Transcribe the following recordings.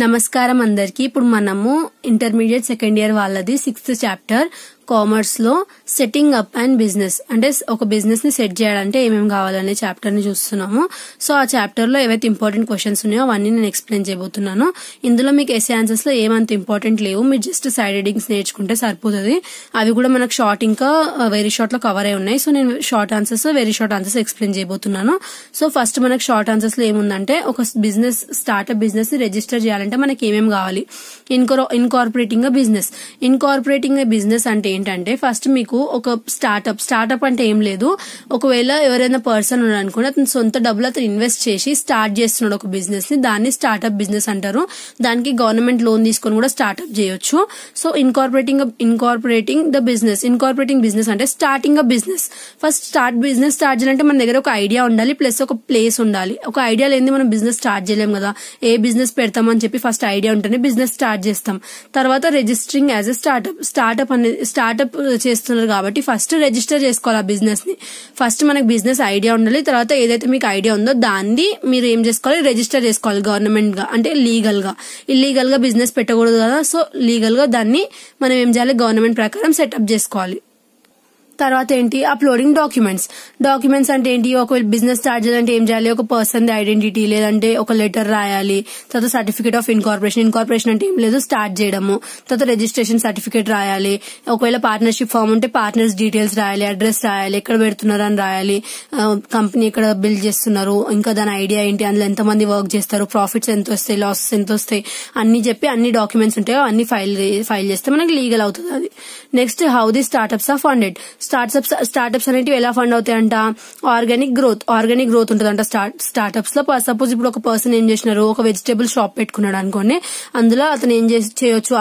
నమస్కారం అందరికి. ఇప్పుడు మనము ఇంటర్మీడియట్ సెకండ్ ఇయర్ వాళ్ళది 6th చాప్టర్ కామర్స్ లో సెట్టింగ్ అప్ అండ్ బిజినెస్ అంటే ఒక బిజినెస్ ని సెట్ చేయాలంటే ఏమేమి కావాలనే చాప్టర్ ని చూస్తున్నాము. సో ఆ చాప్టర్ లో ఏవైతే ఇంపార్టెంట్ క్వశ్చన్స్ ఉన్నాయో అవన్నీ నేను ఎక్స్ప్లెయిన్ చేయబోతున్నాను. ఇందులో మీకు ఎస్ఏ ఆన్సర్స్ లో ఏమంత ఇంపార్టెంట్ లేవు, మీరు జస్ట్ సైడ్ హెడ్డింగ్స్ నేర్చుకుంటే సరిపోతుంది. అవి కూడా మనకు షార్ట్ ఇంకా వెరీ షార్ట్ లో కవర్ అయి ఉన్నాయి. సో నేను short answers very short answers explain చేయబోతున్నాను. సో ఫస్ట్ మనకు షార్ట్ ఆన్సర్స్ లో ఏముందంటే ఒక బిజినెస్ స్టార్ట్అప్ బిజినెస్ ని రిజిస్టర్ చేయాలంటే మనకి ఏమేమి కావాలి. Incorporating business. ఇన్కార్పొరేటింగ్ బిజినెస్ అంటే ఏంటంటే ఫస్ట్ మీకు ఒక స్టార్ట్అప్ అంటే ఏం లేదు, ఒకవేళ ఎవరైనా పర్సన్ ఉన్నాడు అనుకోండి, అతను సొంత డబ్బులు అతను ఇన్వెస్ట్ చేసి స్టార్ట్ చేస్తున్నాడు ఒక బిజినెస్ ని, దాన్ని స్టార్ట్అప్ బిజినెస్ అంటారు. దానికి గవర్నమెంట్ లోన్ తీసుకొని కూడా స్టార్ట్అప్ చేయొచ్చు. So incorporating the business. Incorporating business అంటే starting a business. First business start చేయాలంటే మన దగ్గర ఒక ఐడియా ఉండాలి, ప్లస్ ఒక ప్లేస్ ఉండాలి. ఒక ఐడియా లేని మనం బిజినెస్ స్టార్ట్ చేయలేం కదా. ఏ బిజినెస్ పెడతామని చెప్పి ఫస్ట్ ఐడియా ఉంటేనే బిజినెస్ స్టార్ట్ చేస్తాం. తర్వాత రిజిస్టరింగ్ యాజ్ ఎ స్టార్ట్అప్ చేస్తున్నారు కాబట్టి ఫస్ట్ రిజిస్టర్ చేసుకోవాలి ఆ బిజినెస్ ని. ఫస్ట్ మనకి బిజినెస్ ఐడియా ఉండాలి, తర్వాత ఏదైతే మీకు ఐడియా ఉందో దాన్ని మీరు ఏం చేసుకోవాలి, రిజిస్టర్ చేసుకోవాలి గవర్నమెంట్ గా, అంటే లీగల్ గా. ఇల్లీగల్ గా బిజినెస్ పెట్టకూడదు కదా. సో లీగల్ గా దాన్ని మనం ఏం చేయాలి, గవర్నమెంట్ ప్రకారం సెటప్ చేసుకోవాలి. తర్వాత ఏంటి, అప్లోడింగ్ డాక్యుమెంట్స్ అంటే ఏంటి, ఒక బిజినెస్ స్టార్ట్ చేయాలంటే ఏం చేయాలి, ఒక పర్సన్ ఐడెంటిటీ లేదంటే ఒక లెటర్ రాయాలి. తర్వాత సర్టిఫికేట్ ఆఫ్ ఇన్కార్పొరేషన్ అంటే ఏం లేదు, స్టార్ట్ చేయడము. తర్వాత రిజిస్ట్రేషన్ సర్టిఫికేట్ రాయాలి. ఒకవేళ పార్ట్నర్షిప్ ఫామ్ ఉంటే పార్ట్నర్స్ డీటెయిల్స్ రాయాలి, అడ్రస్ రాయాలి, ఎక్కడ పెడుతున్నారు అని రాయాలి, కంపెనీ ఎక్కడ బిల్డ్ చేస్తున్నారు, ఇంకా దాని ఐడియా ఏంటి, అందులో ఎంతమంది వర్క్ చేస్తారు, ప్రాఫిట్స్ ఎంత వస్తాయి, లాసెస్ ఎంత వస్తాయి అన్ని చెప్పి అన్ని డాక్యుమెంట్స్ ఉంటాయో అన్ని ఫైల్ చేస్తే మనకి లీగల్ అవుతుంది అది. Next how the startups are funded. Startups అనేవి ఎలా ఫండ్ అవుతాయంట, ఆర్గానిక్ గ్రోత్ ఉంటుందంట స్టార్ట్అప్స్ లో. సపోజ్ ఇప్పుడు ఒక పర్సన్ ఏం చేసినారు, ఒక వెజిటేబుల్ షాప్ పెట్టుకున్నాడు అనుకోండి, అందులో అతను ఏం చేయొచ్చు,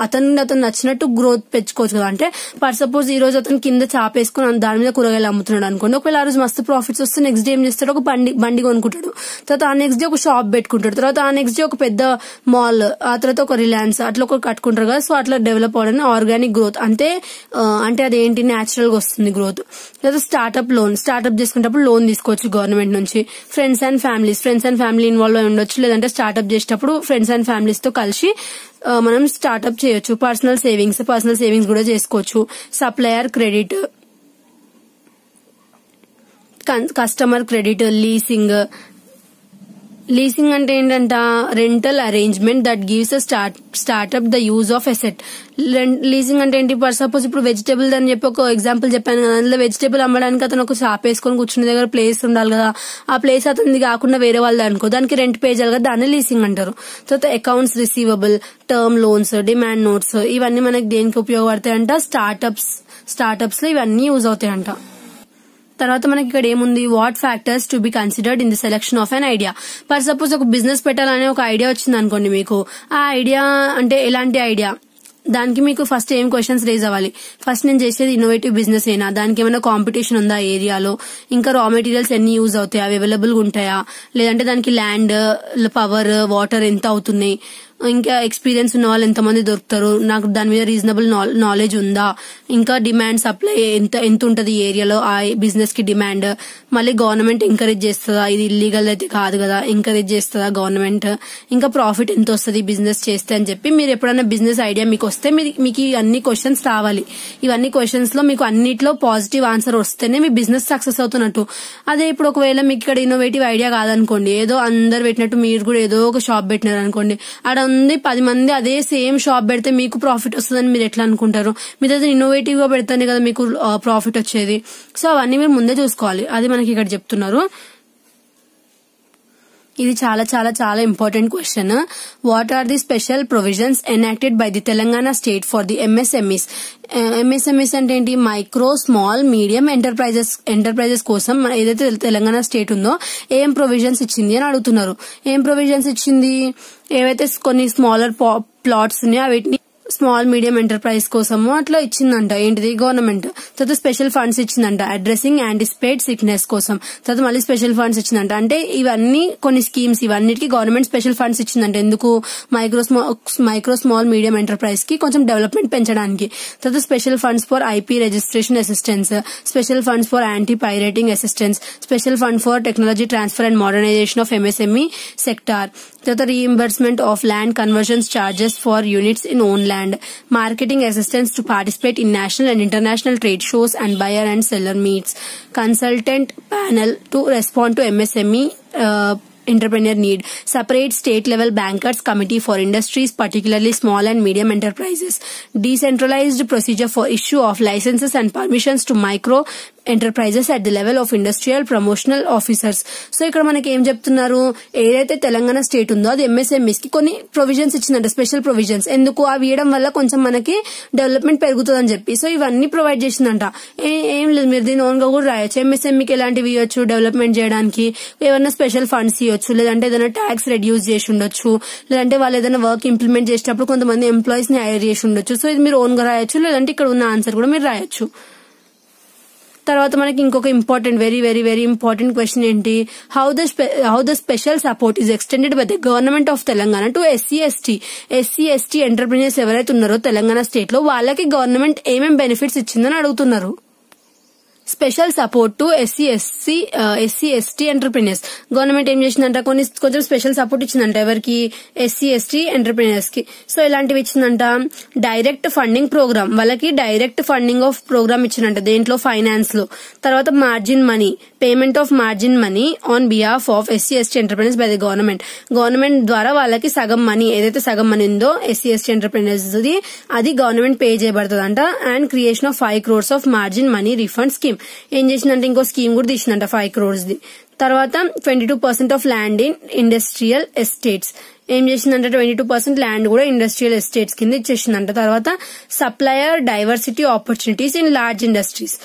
అతను నచ్చినట్టు గ్రోత్ పెంచుకోవచ్చు కదా. అంటే ఫర్ సపోజ్ ఈ రోజు అతను కింద చాపేసుకుని దాని మీద కూరగాయలు అమ్ముతున్నాడు అనుకోండి, ఒకవేళ ఆ రోజు మస్తు ప్రాఫిట్స్ వస్తే నెక్స్ట్ డే ఏం చేస్తాడు, ఒక బండి కొనుక్కుంటాడు. తర్వాత ఆ నెక్స్ట్ డే ఒక షాప్ పెట్టుకుంటాడు. తర్వాత ఆ నెక్స్ట్ డే ఒక పెద్ద మాల్, ఆ తర్వాత ఒక రిలయన్స్ అట్లా ఒక కట్టుకుంటారు కదా. సో అట్లా డెవలప్ అవ్వడానికి ఆర్గానిక్ గ్రోత్ అంటే అదేంటి, న్యాచురల్ గా వస్తుంది గ్రోత్. లేదా స్టార్ట్అప్ చేసుకునేటప్పుడు లోన్ తీసుకోవచ్చు గవర్నమెంట్ నుంచి. ఫ్రెండ్స్ అండ్ ఫ్యామిలీ ఇన్వాల్వ్ అయి ఉండొచ్చు, లేదంటే స్టార్ట్అప్ చేసేటప్పుడు ఫ్రెండ్స్ అండ్ ఫ్యామిలీస్ తో కలిసి మనం స్టార్ట్అప్ చేయొచ్చు. పర్సనల్ సేవింగ్స్ కూడా చేసుకోవచ్చు. Supplier credit, customer credit, leasing అంటే ఏంటంట, rental arrangement that gives a startup the use of asset. Leasing అంటే ఏంటి, ఫర్ సపోజ్ ఇప్పుడు వెజిటేబుల్ అని చెప్పి ఒక ఎగ్జాంపుల్ చెప్పాను కదా, అందులో వెజిటేబుల్ అమ్మడానికి అతను ఒక షాప్ వేసుకొని కూర్చునే దగ్గర ప్లేస్ ఉండాలి కదా. ఆ ప్లేస్ అతనిది కాకుండా వేరే వాళ్ళది అనుకో, దానికి రెంట్ పే చేయాలి కదా, దాన్ని లీసింగ్ అంటారు. తర్వాత accounts receivable, term loans, demand notes, ఇవన్నీ మనకి దేనికి ఉపయోగపడతాయంట, స్టార్ట్అప్స్ లో ఇవన్నీ యూజ్ అవుతాయంట. తర్వాత మనకి ఇక్కడ ఏముంది, what factors to be considered in the selection of an idea. For suppose ఒక బిజినెస్ పెట్టాలనే ఒక ఐడియా వచ్చింది అనుకోండి మీకు. ఆ ఐడియా అంటే ఎలాంటి ఐడియా, దానికి మీకు ఫస్ట్ ఏం క్వశ్చన్స్ రేజ్ అవ్వాలి. ఫస్ట్ నేను చేసేది ఇన్నోవేటివ్ బిజినెస్ ఏనా, దానికి ఏమైనా కాంపిటీషన్ ఉందా ఏరియాలో, ఇంకా రా మెటీరియల్స్ ఎన్ని యూజ్ అవుతాయి, అవి అవైలబుల్ గా ఉంటాయా, లేదంటే దానికి ల్యాండ్, పవర్, వాటర్ ఎంత అవుతున్నాయి, ఇంకా ఎక్స్పీరియన్స్ ఉన్న వాళ్ళు ఎంతమంది దొరుకుతారు, నాకు దాని మీద రీజనబుల్ నాలెడ్జ్ ఉందా, ఇంకా డిమాండ్ సప్లై ఎంత ఉంటది ఏరియాలో ఆ బిజినెస్ కి డిమాండ్, మళ్ళీ గవర్నమెంట్ ఎంకరేజ్ చేస్తుందా, ఇది ఇల్లీగల్ అయితే కాదు కదా, ఎంకరేజ్ చేస్తుందా గవర్నమెంట్, ఇంకా ప్రాఫిట్ ఎంత వస్తుంది బిజినెస్ చేస్తే అని చెప్పి. మీరు ఎప్పుడైనా బిజినెస్ ఐడియా మీకు వస్తే మీకు అన్ని క్వశ్చన్స్ రావాలి. ఇవన్నీ క్వశ్చన్స్ లో మీకు అన్నిట్లో పాజిటివ్ ఆన్సర్ వస్తేనే మీ బిజినెస్ సక్సెస్ అవుతున్నట్టు. అదే ఇప్పుడు ఒకవేళ మీకు ఇక్కడ ఇన్నోవేటివ్ ఐడియా కాదనుకోండి, ఏదో అందరు పెట్టినట్టు మీరు కూడా ఏదో ఒక షాప్ పెట్టినారు అనుకోండి, ఆడ 10 మంది అదే సేమ్ షాప్ పెడితే మీకు ప్రాఫిట్ వస్తుందని మీరు ఎట్లా అనుకుంటారు. మీరు అయితే ఇన్నోవేటివ్ గా పెడితేనే కదా మీకు ప్రాఫిట్ వచ్చేది. సో అవన్నీ మీరు ముందే చూసుకోవాలి, అది మనకి ఇక్కడ చెప్తున్నారు. ఇది చాలా చాలా చాలా important question. What are the special provisions enacted by the Telangana state for the MSMEs. MSMEs అంటే ఏంటి, మైక్రో స్మాల్ మీడియం ఎంటర్ప్రైజెస్ కోసం ఏదైతే తెలంగాణ స్టేట్ ఉందో ఏం ప్రొవిజన్స్ ఇచ్చింది అని అడుగుతున్నారు. ఏం ప్రొవిజన్స్ ఇచ్చింది, ఏవైతే కొన్ని స్మాలర్ ప్లాట్స్ ఉన్నాయో వీటిని స్మాల్ మీడియం ఎంటర్ప్రైజ్ కోసము అట్లా ఇచ్చిందంట. ఏంటిది, గవర్నమెంట్. తర్వాత స్పెషల్ ఫండ్స్ ఇచ్చిందంట అడ్రసింగ్ యాంటిసిపేట్ సిక్నెస్ కోసం. తర్వాత మళ్ళీ స్పెషల్ ఫండ్స్ ఇచ్చిందంట. అంటే ఇవన్నీ కొన్ని స్కీమ్స్, ఇవన్నిటికీ గవర్నమెంట్ స్పెషల్ ఫండ్స్ ఇచ్చిందంట. ఎందుకు, మైక్రో స్మాల్ మీడియం ఎంటర్ప్రైజ్ కి కొంచెం డెవలప్మెంట్ పెంచడానికి. తర్వాత special funds for IP registration assistance, special funds for anti pirating assistance, special fund for technology transfer and modernisation of MSME sector. తర్వాత reimbursement of land conversions charges for units in own land, marketing assistance to participate in national and international trade shows and buyer and seller meets, consultant panel to respond to MSME entrepreneur need, separate state level bankers committee for industries, particularly small and medium enterprises, decentralized procedure for issue of licenses and permissions to micro enterprises at the level of industrial promotional officers. So ఇక్కడ మనకి ఏం చెప్తున్నారు, ఏదైతే Telangana state ఉందో అది MSMEs కి కొన్ని provisions ఇచ్చిందంట, special provisions. ఎందుకు అవి ఇవ్వడం వల్ల కొంచెం మనకి డెవలప్మెంట్ పెరుగుతుందని చెప్పి. సో ఇవన్నీ ప్రొవైడ్ చేసిందంట. ఏం లేదు, మీరు దీని ఓన్ గా కూడా రాయొచ్చు. MSMEకి ఎలాంటివి ఇవ్వచ్చు డెవలప్మెంట్ చేయడానికి, ఏమైనా స్పెషల్ ఫండ్స్ ఇవ్వచ్చు, లేదంటే ఏదైనా ట్యాక్స్ రెడ్యూస్ చేసి ఉండొచ్చు, లేదంటే వాళ్ళు ఏదైనా వర్క్ ఇంప్లిమెంట్ చేసేటప్పుడు కొంతమంది ఎంప్లాయీస్ ని హైర్ చేసి ఉండొచ్చు. సో ఇది మీరు ఓన్ గా రాయొచ్చు, లేదంటే ఇక్కడ ఉన్న ఆన్సర్ కూడా మీరు రాయొచ్చు. తర్వాత మనకి ఇంకొక important very very very important question ఏంటి, how the special support is extended by the government of Telangana to SC ST entrepreneurs ఎవరైతే ఉన్నారో తెలంగాణ స్టేట్ లో వాళ్ళకి గవర్నమెంట్ ఏమేం బెనిఫిట్స్ ఇచ్చిందని అడుగుతున్నారు. Special support to SC ST entrepreneurs. Government ఏం చేసిందంట, కొంచెం స్పెషల్ సపోర్ట్ ఇచ్చిందంట ఎవరికి, ఎస్సీ/ఎస్టీ ఎంటర్ప్రెన్యూర్స్ కి. సో ఇలాంటివి ఇచ్చిందంట. డైరెక్ట్ ఫండింగ్ ప్రోగ్రామ్, వాళ్ళకి డైరెక్ట్ ఫండింగ్ ఆఫ్ ప్రోగ్రామ్ ఇచ్చిందంట దేంట్లో, ఫైనాన్స్ లో. తర్వాత margin money, payment of margin money on behalf of SC ST entrepreneurs by the government ద్వారా వాళ్ళకి సగం మనీ, ఏదైతే సగం మనీ ఉందో ఎస్సీ/ఎస్టీ ఎంటర్ప్రెన్యూర్స్ అది గవర్నమెంట్ పే చేయబడుతుందంట. And creation of 5 crores of margin money refund scheme. ఏం చేసిందంటే ఇంకో స్కీమ్ కూడా తీసిందంట 5 crores ది. తర్వాత 22% of land in industrial estates. ఏం చేసిందంటే 22% ల్యాండ్ కూడా ఇండస్ట్రియల్ ఎస్టేట్స్ కింద ఇచ్చేసిందంట. తర్వాత supplier diversity opportunities in large industries.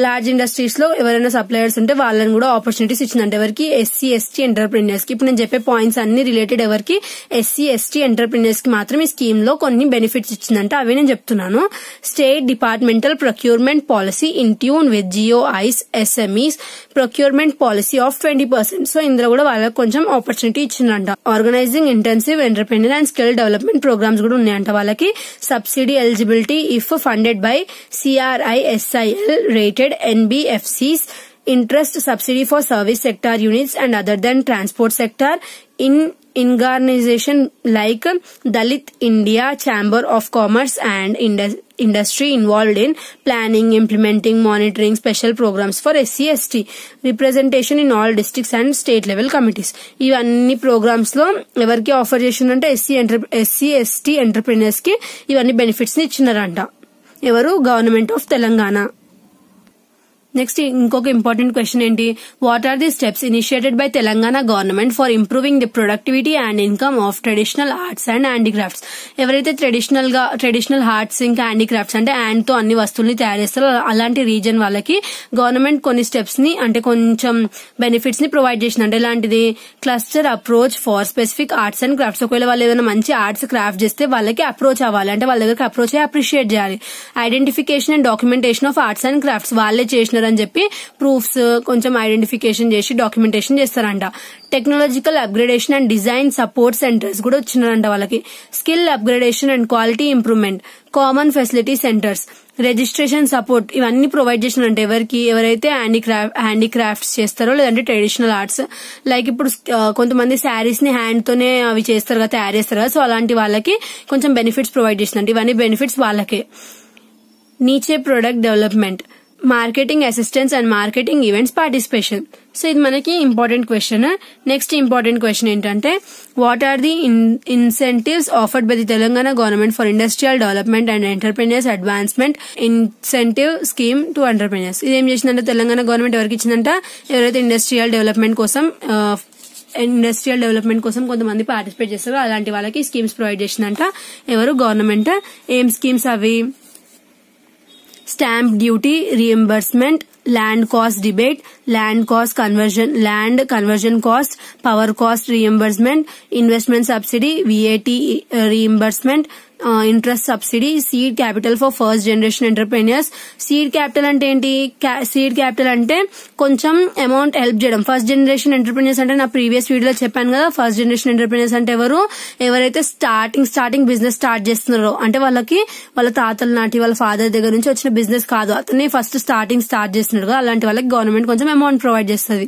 Large industries లో ఎవరైనా సప్లయర్స్ ఉంటే వాళ్ళని కూడా ఆపర్చునిటీస్ ఇచ్చిందంటే ఎవరికి, ఎస్సీ/ఎస్టీ ఎంటర్ప్రెన్యూర్స్ కి. ఇప్పుడు నేను చెప్పే పాయింట్స్ అన్ని రిలేటెడ్ ఎవరికి, ఎస్సీ/ఎస్టీ ఎంటర్ప్రెన్యూర్స్ కి మాత్రం ఈ స్కీమ్ లో కొన్ని బెనిఫిట్స్ ఇచ్చిందంటే అవి నేను చెప్తున్నాను. State departmental procurement policy in tune with GOI's SMEs procurement policy of 20%. So ఇందులో కూడా వాళ్ళకి కొంచెం ఆపర్చునిటీ ఇచ్చిందంట. Organising intensive entrepreneur and skill development programmes కూడా ఉన్నాయంట వాళ్ళకి. Subsidy eligibility if funded by CRISIL rated NBFCs, interest subsidy for service sector units and other than transport sector in organization like Dalit India Chamber of Commerce and industry involved in planning, implementing, monitoring special programs for SC/ST, representation in all districts and state level committees. ఇవన్నీ programmes లో ఎవరికి offer చేసిందంటే SC/ST entrepreneurs కి ఇవన్నీ benefits ని ఇచ్చినారంట. ఎవరు, government of Telangana. Next ఇంకొక ఇంపార్టెంట్ క్వశ్చన్ ఏంటి, what are the steps initiated by Telangana government for improving the productivity and income of traditional arts and handicrafts. ఎవరైతే ట్రెడిషనల్ ఆర్ట్స్ ఇంకా హ్యాండీక్రాఫ్ట్స్ అంటే హ్యాండ్ తో అన్ని వస్తువుల్ని తయారు చేస్తారో అలాంటి రీజన్ వాళ్ళకి గవర్నమెంట్ కొన్ని స్టెప్స్ ని అంటే కొంచెం బెనిఫిట్స్ ని ప్రొవైడ్ చేసిందంటే ఎలాంటిది, cluster approach for specific arts and crafts. ఒకవేళ వాళ్ళు ఏదైనా మంచి ఆర్ట్స్ క్రాఫ్ట్ చేస్తే వాళ్ళకి అప్రోచ్ అవ్వాలి, అంటే వాళ్ళ దగ్గరికి అప్రోచ్ అయ్యి అప్రిషియేట్ చేయాలి. Identification and documentation of arts and crafts, వాళ్ళే చేసిన అని చెప్పి ప్రూఫ్స్ కొంచెం ఐడెంటిఫికేషన్ చేసి డాక్యుమెంటేషన్ చేస్తారంట. Technological upgradation and design support centres కూడా వచ్చినారంట వాళ్ళకి. Skill upgradation and quality improvement, common facility centres, registration support ఇవన్నీ ప్రొవైడ్ చేసినంటే ఎవరైతే హ్యాండీక్రాఫ్ట్స్ చేస్తారో లేదంటే ట్రెడిషనల్ ఆర్ట్స్ లైక్ ఇప్పుడు కొంతమంది శారీస్ ని హ్యాండ్ తోనే అవి చేస్తారు కదా, తయారు చేస్తారు కదా, సో అలాంటి వాళ్ళకి కొంచెం బెనిఫిట్స్ ప్రొవైడ్ చేసినట్టు ఇవన్నీ బెనిఫిట్స్ వాళ్ళకే. Niche product development, marketing assistance and marketing events participation. So ఇది మనకి important question. Next important question ఏంటంటే, what are the incentives offered by the Telangana government for industrial development and entrepreneurs advancement incentive scheme to entrepreneurs. ఇదేం చేసిందంటే Telangana government ఎవరికి ఇచ్చిందంట, ఎవరైతే industrial development కోసం కొంతమంది participate చేస్తారో అలాంటి వాళ్ళకి స్కీమ్స్ ప్రొవైడ్ చేసిందంట. ఎవరు, గవర్నమెంట్. ఏం స్కీమ్స్ అవి, stamp duty reimbursement, land cost debate, land conversion cost, power cost reimbursement, investment subsidy, VAT reimbursement, interest subsidy, seed capital for first generation entrepreneurs. Seed capital అంటే ఏంటి? Seed capital అంటే కొంచెం amount help చేయడం. First generation entrepreneurs అంటే నా previous వీడియోలో చెప్పాను కదా, ఫస్ట్ జనరేషన్ ఎంటర్ప్రెన్యూర్స్ అంటే ఎవరైతే స్టార్టింగ్ బిజినెస్ స్టార్ట్ చేస్తున్నారో, అంటే వాళ్ళకి వాళ్ళ తాతల నాటి వాళ్ళ ఫాదర్ దగ్గర నుంచి వచ్చిన బిజినెస్ కాదు, అతనే ఫస్ట్ స్టార్ట్ చేస్తున్నాడు కదా, అలాంటి వాళ్ళకి గవర్నమెంట్ కొంచెం అమౌంట్ ప్రొవైడ్ చేస్తుంది.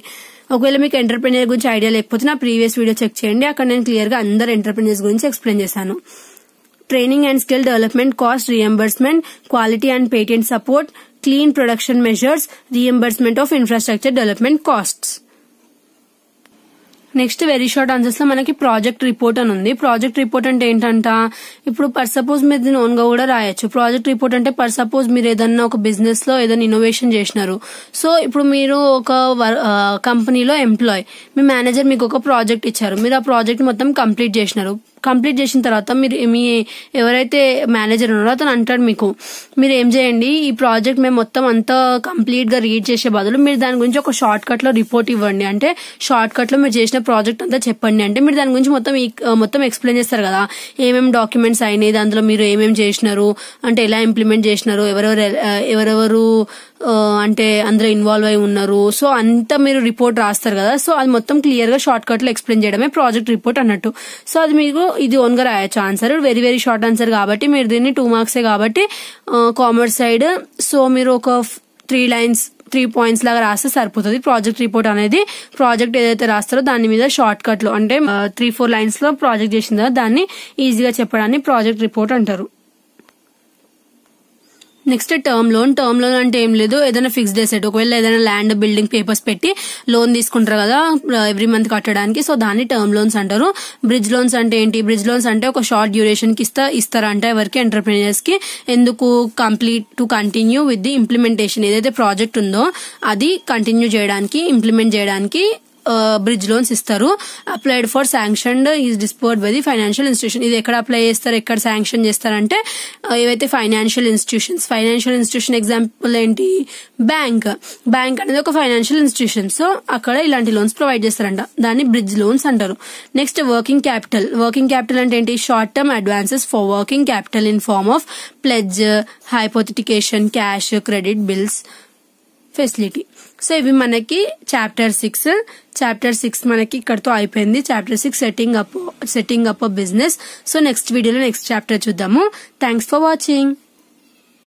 ఒకవేళ మీకు ఎంటర్ప్రెన్యూర్ గురించి ఐడియా లేకపోతే నా ప్రీవియస్ వీడియో చెక్ చేయండి, అక్కడ నేను క్లియర్ గా అందరు ఎంటర్ప్రెన్యూర్స్ గురించి ఎక్స్ప్లెయిన్ చేశాను. Training and skill development, cost reimbursement, quality and patent support, clean production measures, reimbursement of infrastructure development costs. Next very short answers లో మనకి ప్రాజెక్ట్ రిపోర్ట్ అని ఉంది. ప్రాజెక్ట్ రిపోర్ట్ అంటే ఏంటంట, ఇప్పుడు పర్ సపోజ్ మీరు దీన్ని ఓన్ గా కూడా రాయొచ్చు. ప్రాజెక్ట్ రిపోర్ట్ అంటే పర్ సపోజ్ మీరు ఏదన్నా ఒక బిజినెస్ లో ఏదైనా ఇన్నోవేషన్ చేసినారు. సో ఇప్పుడు మీరు ఒక కంపెనీలో ఎంప్లాయ్, మీ మేనేజర్ మీకు ఒక ప్రాజెక్ట్ ఇచ్చారు, మీరు ఆ ప్రాజెక్ట్ మొత్తం కంప్లీట్ చేసినారు. కంప్లీట్ చేసిన తర్వాత మీరు మీ ఎవరైతే మేనేజర్ ఉన్నారో అతను అంటాడు మీకు, మీరు ఏం చేయండి, ఈ ప్రాజెక్ట్ మేము మొత్తం అంతా కంప్లీట్ గా రీడ్ చేసే బదులు మీరు దాని గురించి ఒక షార్ట్ కట్ లో రిపోర్ట్ ఇవ్వండి, అంటే షార్ట్ కట్ లో మీరు చేసిన ప్రాజెక్ట్ అంతా చెప్పండి. అంటే మీరు దాని గురించి మొత్తం ఎక్స్ప్లెయిన్ చేస్తారు కదా, ఏమేమి డాక్యుమెంట్స్ అయినాయి, అందులో మీరు ఏమేమి చేసినారు, అంటే ఎలా ఇంప్లిమెంట్ చేసినారు, ఎవరెవరు అంటే అందులో ఇన్వాల్వ్ అయి ఉన్నారు, సో అంతా మీరు రిపోర్ట్ రాస్తారు కదా. సో అది మొత్తం క్లియర్ గా షార్ట్ కట్ లో ఎక్స్ప్లెయిన్ చేయడమే ప్రాజెక్ట్ రిపోర్ట్ అన్నట్టు. సో అది మీకు ఇది ఓన్ గా రాయొచ్చు answer, very very short answer కాబట్టి మీరు దీన్ని 2 మార్క్స్ కాబట్టి కామర్స్ సైడ్. సో మీరు ఒక 3 పాయింట్స్ లాగా రాస్తే సరిపోతుంది. ప్రాజెక్ట్ రిపోర్ట్ అనేది ప్రాజెక్ట్ ఏదైతే రాస్తారో దాని మీద షార్ట్ కట్ లో, అంటే 3-4 లైన్స్ లో ప్రాజెక్ట్ చేసిన తర్వాత దాన్ని ఈజీగా చెప్పడాన్ని ప్రాజెక్ట్ రిపోర్ట్ అంటారు. నెక్స్ట్ టర్మ్ లోన్ అంటే ఏం లేదు, ఏదైనా ఫిక్స్డ్ అసెట్, ఒకవేళ ఏదైనా ల్యాండ్ బిల్డింగ్ పేపర్స్ పెట్టి లోన్ తీసుకుంటారు కదా ఎవ్రీ మంత్ కట్టడానికి, సో దాన్ని టర్మ్ లోన్స్ అంటారు. బ్రిడ్జ్ లోన్స్ అంటే ఏంటి? బ్రిడ్జ్ లోన్స్ అంటే ఒక షార్ట్ డ్యూరేషన్ కి ఇస్తారంట ఎవరికి? ఎంటర్ప్రెన్యూర్స్ కి. ఎందుకు? కంటిన్యూ విత్ ది ఇంప్లిమెంటేషన్, ఏదైతే ప్రాజెక్ట్ ఉందో అది కంటిన్యూ చేయడానికి, ఇంప్లిమెంట్ చేయడానికి బ్రిడ్జ్ లోన్స్ ఇస్తారు. Applied for sanctioned is disbursed by the financial institution. ఇది ఎక్కడ అప్లై చేస్తారు, ఎక్కడ శాంక్షన్ చేస్తారంటే ఏవైతే ఫైనాన్షియల్ ఇన్స్టిట్యూషన్ ఎగ్జాంపుల్ ఏంటి? బ్యాంక్ అనేది ఒక ఫైనాన్షియల్ ఇన్స్టిట్యూషన్. సో అక్కడ ఇలాంటి లోన్స్ ప్రొవైడ్ చేస్తారంట, దాన్ని బ్రిడ్జ్ లోన్స్ అంటారు. నెక్స్ట్ వర్కింగ్ క్యాపిటల్ అంటే ఏంటి? Short term advances for working capital in form of pledge, hypothecation, cash, credit, bills, facility. So ఇవి మనకి చాప్టర్ 6 మనకి ఇక్కడతో అయిపోయింది. Chapter 6 setting up business. So next వీడియోలో నెక్స్ట్ చాప్టర్ చూద్దాము. Thanks for watching.